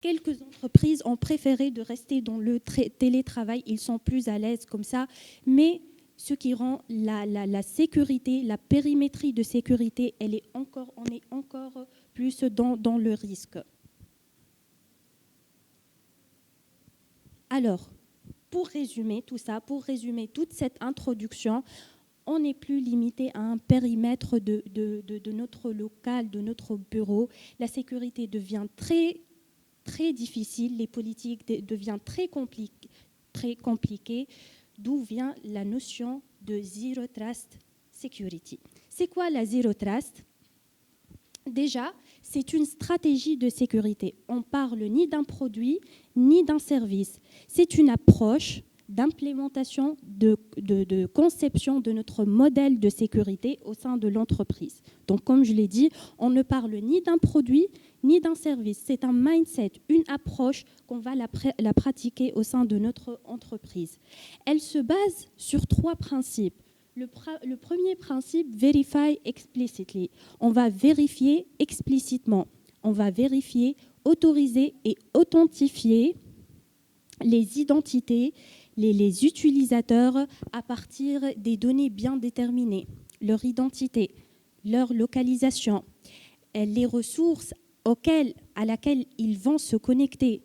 Quelques entreprises ont préféré de rester dans le télétravail, ils sont plus à l'aise comme ça, mais ce qui rend la sécurité, la périmétrie de sécurité, on est encore plus dans le risque. Alors, pour résumer tout ça, pour résumer toute cette introduction, on n'est plus limité à un périmètre de notre local, de notre bureau. La sécurité devient très, très difficile, les politiques deviennent très compliquées, d'où vient la notion de Zero Trust Security. C'est quoi la Zero Trust ? Déjà, c'est une stratégie de sécurité. On ne parle ni d'un produit, ni d'un service. C'est une approche d'implémentation, de conception de notre modèle de sécurité au sein de l'entreprise. Donc, comme je l'ai dit, on ne parle ni d'un produit, ni d'un service. C'est un mindset, une approche qu'on va la pratiquer au sein de notre entreprise. Elle se base sur 3 principes. Le premier principe, verify explicitly. On va vérifier explicitement. On va vérifier, autoriser et authentifier les identités, les utilisateurs à partir des données bien déterminées. Leur identité, leur localisation, les ressources à laquelle ils vont se connecter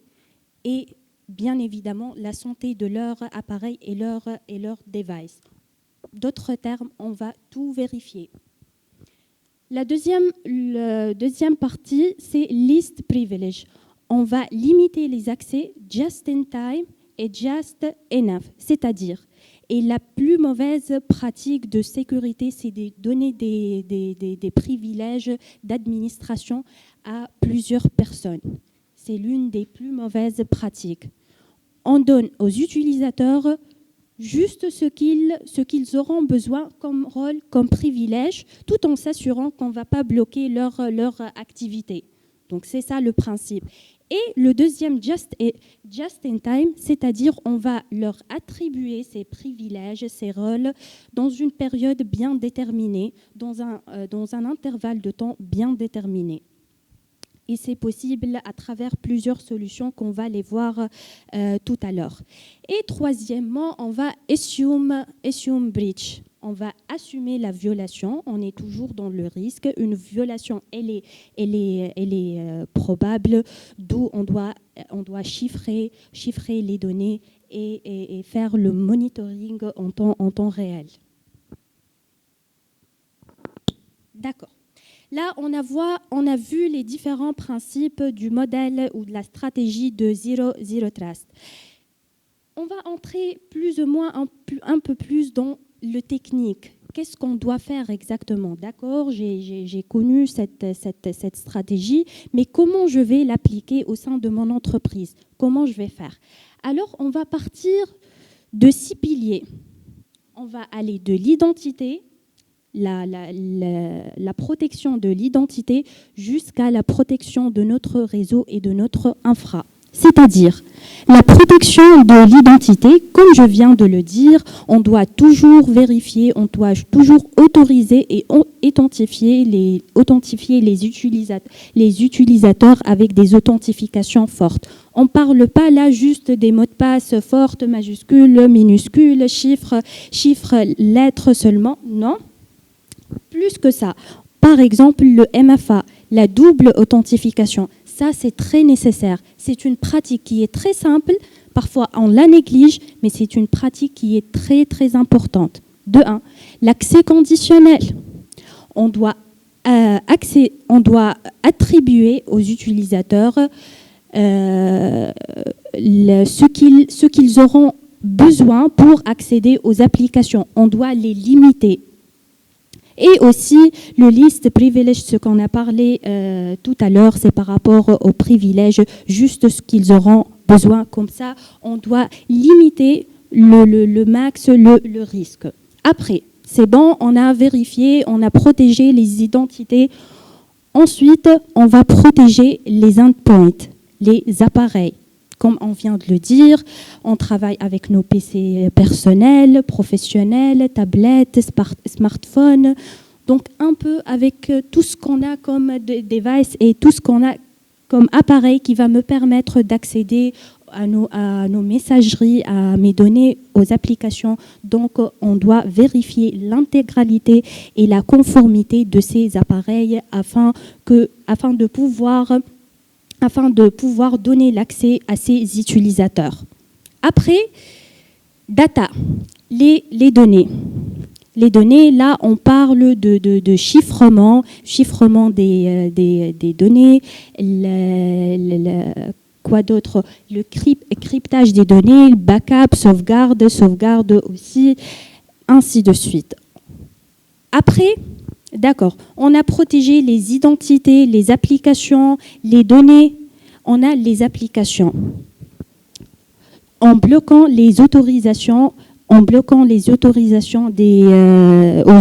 et bien évidemment la santé de leur appareil et leur device. D'autres termes, on va tout vérifier. La deuxième partie, c'est list privilege. On va limiter les accès just in time et just enough, c'est-à-dire, et la plus mauvaise pratique de sécurité, c'est de donner des privilèges d'administration à plusieurs personnes. C'est l'une des plus mauvaises pratiques. On donne aux utilisateurs juste ce qu'ils auront besoin comme rôle, comme privilège, tout en s'assurant qu'on ne va pas bloquer leur activité. Donc c'est ça le principe. Et le deuxième, just in time, c'est-à-dire on va leur attribuer ces privilèges, ces rôles, dans une période bien déterminée, dans un intervalle de temps bien déterminé. Et c'est possible à travers plusieurs solutions qu'on va les voir tout à l'heure. Et troisièmement, on va assume breach. On va assumer la violation. On est toujours dans le risque. Une violation, elle est probable, d'où on doit chiffrer les données et faire le monitoring en temps réel. D'accord. Là, on a vu les différents principes du modèle ou de la stratégie de Zero Trust. On va entrer plus ou moins un peu plus dans le technique. Qu'est-ce qu'on doit faire exactement ? D'accord, j'ai connu cette stratégie, mais comment je vais l'appliquer au sein de mon entreprise ? Comment je vais faire ? Alors, on va partir de 6 piliers. On va aller de l'identité, la protection de l'identité jusqu'à la protection de notre réseau et de notre infra. C'est-à-dire, la protection de l'identité, comme je viens de le dire, on doit toujours vérifier, on doit toujours autoriser et authentifier les utilisateurs avec des authentifications fortes. On ne parle pas là juste des mots de passe fortes, majuscules, minuscules, chiffres, lettres seulement, non. Plus que ça, par exemple le MFA, la double authentification, ça c'est très nécessaire. C'est une pratique qui est très simple, parfois on la néglige, mais c'est une pratique qui est très très importante. De 1, l'accès conditionnel. On doit attribuer aux utilisateurs ce qu'ils auront besoin pour accéder aux applications. On doit les limiter. Et aussi, le list privilege, ce qu'on a parlé tout à l'heure, c'est par rapport aux privilèges, juste ce qu'ils auront besoin. Comme ça, on doit limiter le max, le risque. Après, c'est bon, on a vérifié, on a protégé les identités. Ensuite, on va protéger les endpoints, les appareils. Comme on vient de le dire, on travaille avec nos PC personnels, professionnels, tablettes, smartphones, donc un peu avec tout ce qu'on a comme device et tout ce qu'on a comme appareil qui va me permettre d'accéder à nos messageries, à mes données, aux applications. Donc, on doit vérifier l'intégralité et la conformité de ces appareils afin de pouvoir donner l'accès à ces utilisateurs. Après, data, les données. Les données, là, on parle de chiffrement des données, quoi d'autre, le cryptage des données, le backup, sauvegarde aussi, ainsi de suite. Après, d'accord, on a protégé les identités, les applications, les données, on a les applications. En bloquant les autorisations aux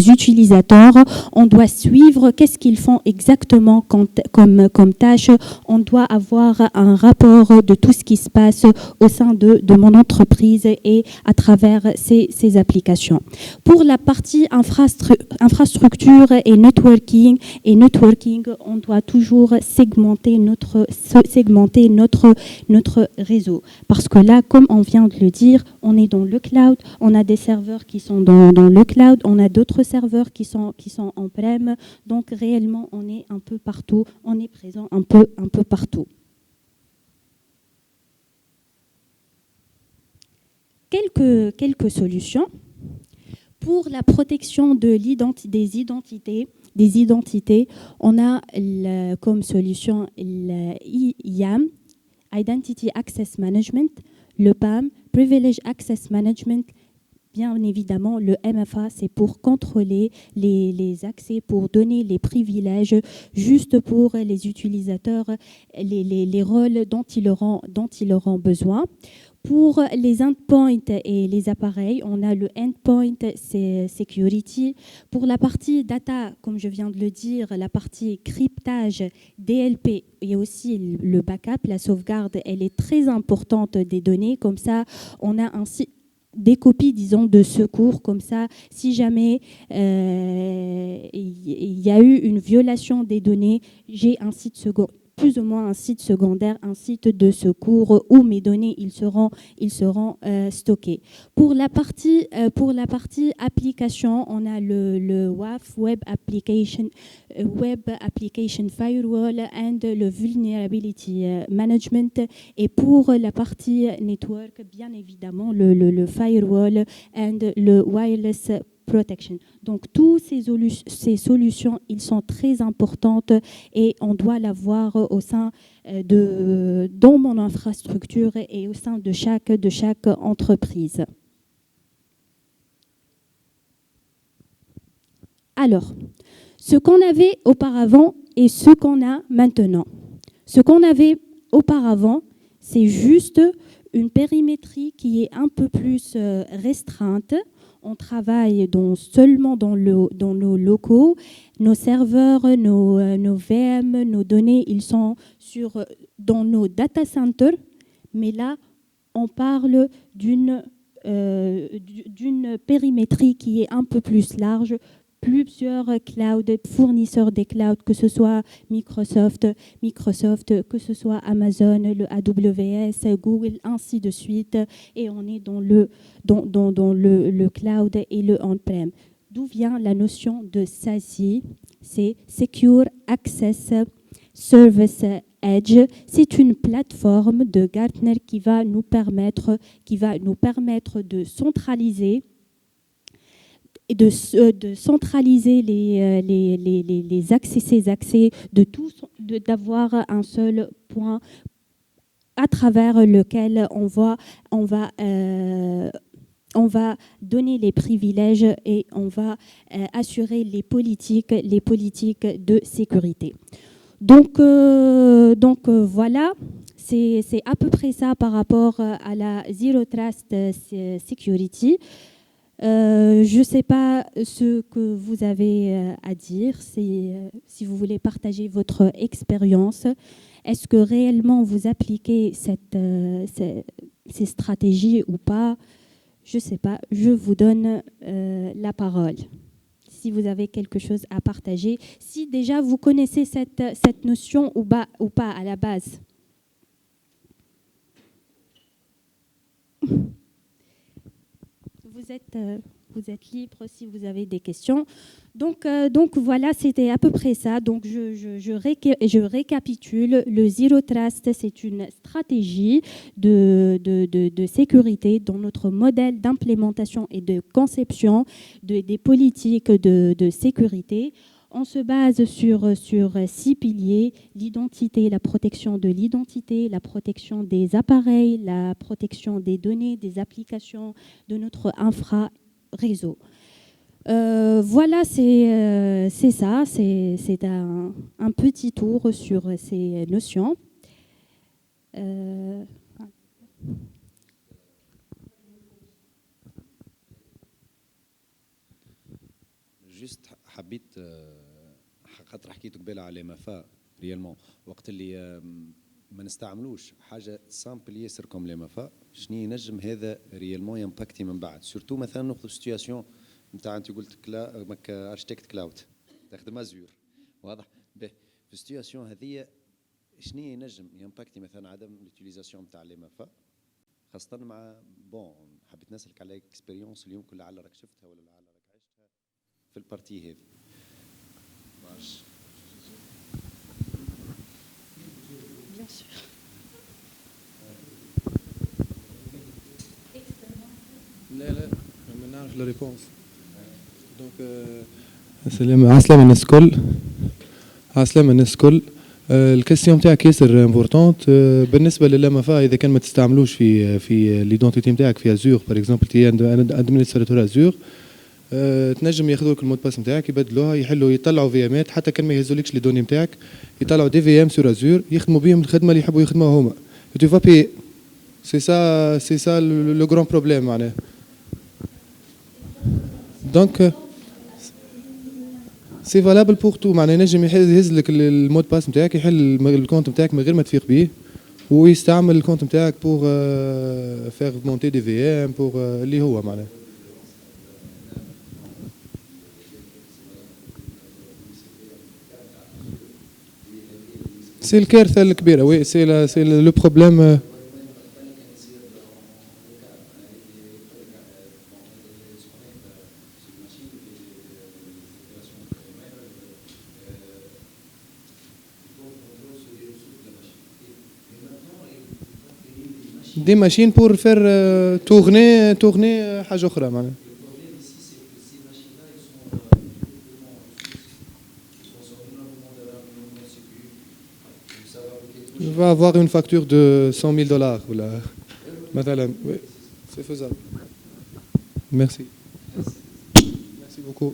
utilisateurs, on doit suivre qu'est-ce qu'ils font exactement comme tâche. On doit avoir un rapport de tout ce qui se passe au sein de mon entreprise et à travers ces applications. Pour la partie infrastructure et networking, on doit toujours segmenter notre réseau. Parce que là, comme on vient de le dire, on est dans le cloud, on a des serveurs qui sont dans le cloud, on a d'autres serveurs qui sont on-prem. Donc réellement, on est un peu partout, on est présent un peu partout. Quelques solutions pour la protection des identités. On a comme solution l'IAM, Identity Access Management, le PAM, Privilege Access Management. Bien évidemment, le MFA, c'est pour contrôler les accès, pour donner les privilèges juste pour les utilisateurs, les rôles dont ils auront besoin. Pour les endpoints et les appareils, on a le endpoint security. Pour la partie data, comme je viens de le dire, la partie cryptage, DLP et aussi le backup, la sauvegarde, elle est très importante des données. Comme ça, on a ainsi des copies, disons, de secours. Comme ça, si jamais il y a eu une violation des données, j'ai un site secondaire, plus ou moins un site secondaire, un site de secours où mes données ils seront stockées. Pour la partie application, on a le WAF, Web Application Firewall, and le Vulnerability Management. Et pour la partie network, bien évidemment, le Firewall and le Wireless Protection. Donc, toutes ces solutions, ils sont très importantes et on doit l'avoir au sein dans mon infrastructure et au sein de chaque entreprise. Alors, ce qu'on avait auparavant et ce qu'on a maintenant. Ce qu'on avait auparavant, c'est juste une périmétrie qui est un peu plus restreinte. On travaille seulement dans nos locaux. Nos serveurs, nos VM, nos données, ils sont dans nos data centers. Mais là, on parle d'une périmétrie qui est un peu plus large. Plusieurs fournisseurs des clouds, que ce soit Microsoft, que ce soit Amazon, le AWS, Google, ainsi de suite. Et on est dans le cloud et le on-prem. D'où vient la notion de SASE? C'est Secure Access Service Edge. C'est une plateforme de Gartner qui va nous permettre de centraliser ces accès, d'avoir un seul point à travers lequel on va donner les privilèges et on va assurer les politiques de sécurité. Donc voilà, c'est à peu près ça par rapport à la Zero Trust Security. Je ne sais pas ce que vous avez à dire, si vous voulez partager votre expérience. Est-ce que réellement vous appliquez ces stratégies ou pas? Je ne sais pas, je vous donne la parole. si vous avez quelque chose à partager, si déjà vous connaissez cette notion ou pas à la base. Vous êtes libre si vous avez des questions. Donc voilà, c'était à peu près ça. Donc je récapitule. Le Zero Trust, c'est une stratégie de sécurité dans notre modèle d'implémentation et de conception des politiques de sécurité. On se base sur 6 piliers: l'identité, la protection de l'identité, la protection des appareils, la protection des données, des applications, de notre infra-réseau. Voilà, c'est ça, c'est un petit tour sur ces notions. جست حبيت خاطر حكيت قبيله على MFA ريالمون وقت اللي ما نستعملوش حاجه سامبل ياسر كوم MFA شنو ينجم هذا ريالمون يمباكتي من بعد سورتو مثلا ناخذ سيتوياسيون نتاع انت قلت اركتيكت كلاود تخدم ازور واضح به في السيتوياسيون هذه شنو ينجم يمباكتي مثلا عدم لوتيليزاسيون نتاع MFA خاصه مع بون حبيت نسالك على اكسبيريونس اللي يمكن لعل راك شفتها ولا لعل راك عشتها في البارتي هذه Bien sûr. لا ما نعرف لا ريبونس دونك عسلامة الناس الكل. عسلامة الناس الكل. الكاستيون تاعك ياسر امبورطونت بالنسبه للمفا. اذا كان ما تستعملوش في ليدونتيتي نتاعك في ازور باغ اكزومبل تي ادمينستراتور ازور تنجم ياخذوك المود باس نتاعك يبدلوها يحلوا يطلعوا في امات حتى كان ما يهزولكش لي دوني نتاعك يطلعوا دي في ام سور ازور يخدموا بهم الخدمه اللي يحبوا يخدموها هما تو فا بي سي سا لو غران بروبليم معناها. دونك سي فالابل بور تو معناها ينجم يهز لك المود باس نتاعك يحل الكونت نتاعك من غير ما تفيق بيه ويستعمل الكونت نتاعك بور فيغ مونتي دي في ام بور اللي هو معناها. سي الكارثه الكبيره وي سي لو بروبليم. دي ماشين بور فير تورني حاجه اخرى معناها. Il va avoir une facture de $100,000 ولا مثلا. Oui, c'est faisable. Merci. Merci beaucoup.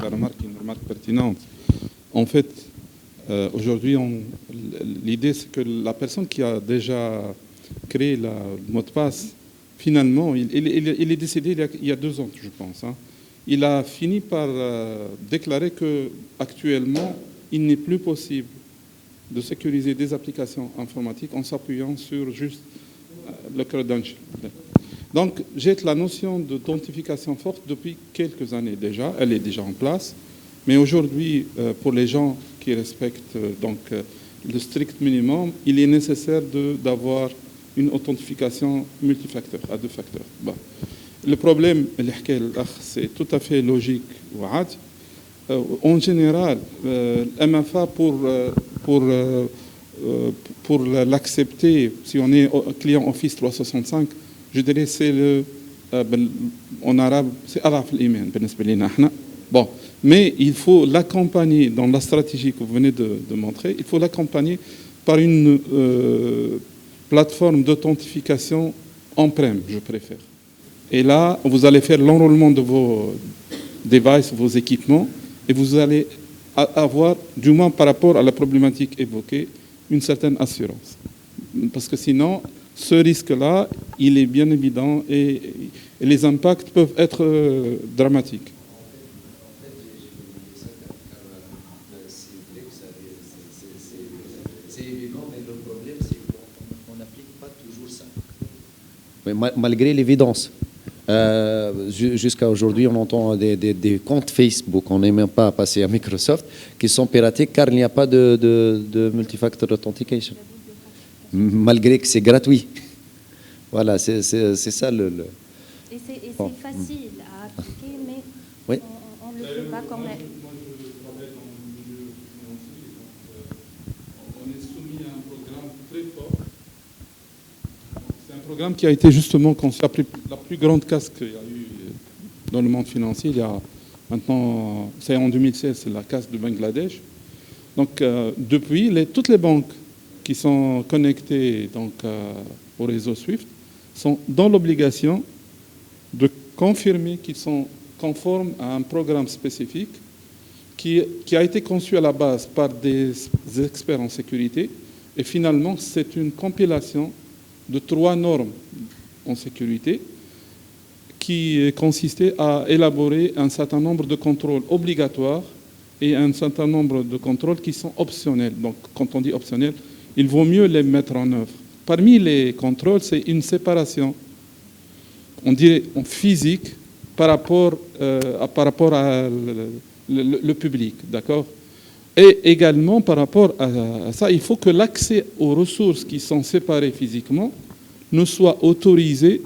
La remarque pertinente. En fait, aujourd'hui, l'idée c'est que la personne qui a déjà créé le mot de passe, finalement, il est décédé il y a 2 ans, je pense. Hein. Il a fini par déclarer qu'actuellement, il n'est plus possible de sécuriser des applications informatiques en s'appuyant sur juste le credential. Donc, j'ai la notion d'authentification forte depuis quelques années déjà. Elle est déjà en place. Mais aujourd'hui, pour les gens qui respectent le strict minimum, il est nécessaire d'avoir une authentification multifacteur, à 2 facteurs. Bon. Le problème, c'est tout à fait logique. En général, MFA, pour l'accepter, si on est client Office 365, je dirais c'est en arabe, c'est Araf l'Iman. Bon, mais il faut l'accompagner dans la stratégie que vous venez de montrer, il faut l'accompagner par une plateforme d'authentification on-prem, je préfère. Et là, vous allez faire l'enrôlement de vos devices, vos équipements, et vous allez avoir, du moins par rapport à la problématique évoquée, une certaine assurance. Parce que sinon, ce risque-là, il est bien évident et les impacts peuvent être dramatiques. Mais malgré l'évidence. Jusqu'à aujourd'hui, on entend des comptes Facebook, on n'est même pas passé à Microsoft, qui sont piratés car il n'y a pas de multifactor authentication. Malgré que c'est gratuit. Voilà, c'est ça le... Et c'est Bon. facile à appliquer, mais Oui. on ne le fait pas quand même. Moi, je travaille dans le milieu financier, donc on est soumis à un programme très fort. C'est un programme qui a été justement conçu, la plus grande casse qu'il y a eu dans le monde financier. Il y a maintenant, c'est en 2016, c'est la casse du Bangladesh. Donc, depuis, toutes les banques qui sont connectées donc, au réseau SWIFT sont dans l'obligation de confirmer qu'ils sont conformes à un programme spécifique qui a été conçu à la base par des experts en sécurité. Et finalement, c'est une compilation de 3 normes en sécurité qui consistait à élaborer un certain nombre de contrôles obligatoires et un certain nombre de contrôles qui sont optionnels. Donc, quand on dit optionnel, il vaut mieux les mettre en œuvre. Parmi les contrôles, c'est une séparation, on dirait en physique, par rapport à le public, d'accord? Et également, par rapport à ça, il faut que l'accès aux ressources qui sont séparées physiquement ne soit autorisé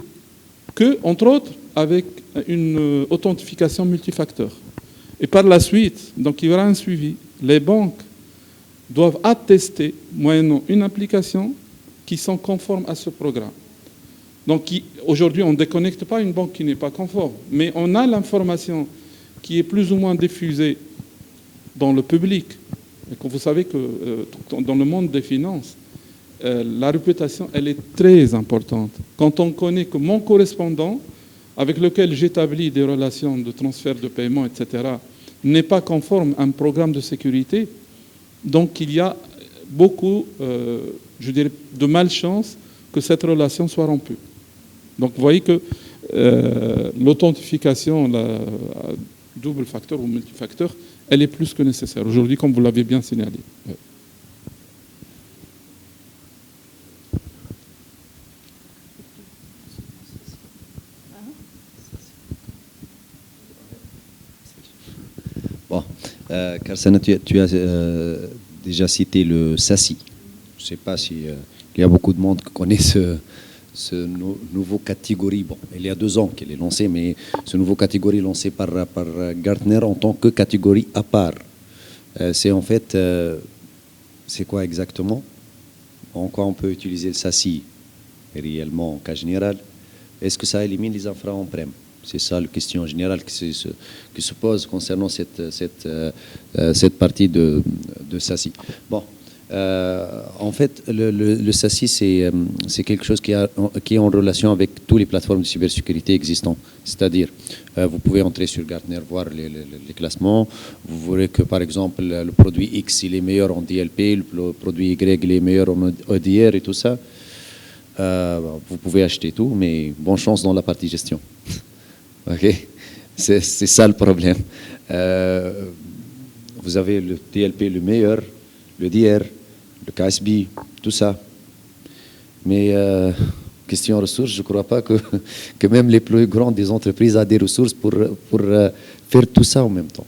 que, entre autres, avec une authentification multifacteur. Et par la suite, donc il y aura un suivi. Les banques doivent attester, moyennant une application, qui sont conformes à ce programme. Donc aujourd'hui, on ne déconnecte pas une banque qui n'est pas conforme, mais on a l'information qui est plus ou moins diffusée dans le public. Et vous savez que dans le monde des finances, la réputation, elle est très importante. Quand on connaît que mon correspondant, avec lequel j'établis des relations de transfert de paiement, etc., n'est pas conforme à un programme de sécurité, donc il y a beaucoup, je dirais, de malchance que cette relation soit rompue. Donc vous voyez que l'authentification, double facteur ou multifacteur, elle est plus que nécessaire aujourd'hui, comme vous l'avez bien signalé. Ouais. Bon, Karsana, tu as déjà cité le SASI. Je ne sais pas si il y a beaucoup de monde qui connaît ce nouveau catégorie. Bon, il y a 2 ans qu'il est lancé, mais ce nouveau catégorie lancé par Gartner en tant que catégorie à part. C'est en fait, c'est quoi exactement? En quoi on peut utiliser le SASI réellement en cas général? Est-ce que ça élimine les infra on-prem? C'est ça la question générale qui se pose concernant cette partie de SASI. Bon. En fait, le SASI, c'est quelque chose qui est en relation avec toutes les plateformes de cybersécurité existantes. C'est-à-dire, vous pouvez entrer sur Gartner, voir les classements. Vous verrez que, par exemple, le produit X, il est meilleur en DLP, le produit Y, il est meilleur en EDR et tout ça. Vous pouvez acheter tout, mais bonne chance dans la partie gestion. OK? C'est ça le problème. Vous avez le DLP le meilleur, le DR, le KSB, tout ça. Mais question ressources, je ne crois pas que même les plus grandes des entreprises aient des ressources pour faire tout ça en même temps.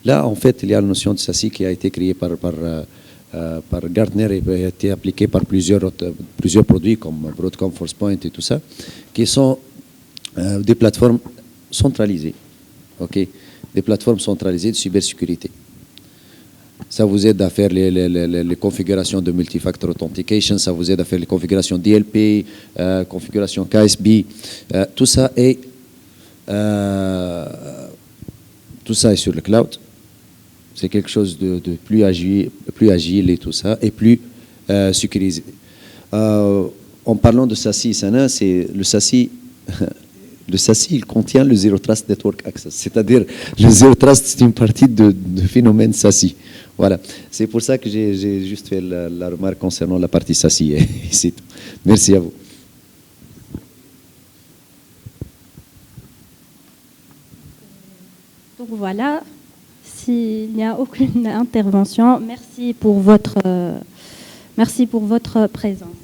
Là, en fait, il y a la notion de SASI qui a été créée par Gartner et a été appliquée par plusieurs produits comme Broadcom, Forcepoint et tout ça, qui sont des plateformes centralisées. OK? Des plateformes centralisées de cybersécurité. Ça vous aide à faire les configurations de multifactor authentication, ça vous aide à faire les configurations DLP, configuration KSB. Tout ça est sur le cloud. C'est quelque chose de plus agile et tout ça, et plus sécurisé. En parlant de SASI, Sana, c'est le SASI. Le SASI, il contient le Zero Trust Network Access. C'est-à-dire, le Zero Trust, c'est une partie de phénomène SASI. Voilà. C'est pour ça que j'ai juste fait la remarque concernant la partie SASI. C'est tout. Merci à vous. Donc voilà, s'il n'y a aucune intervention, merci pour votre présence.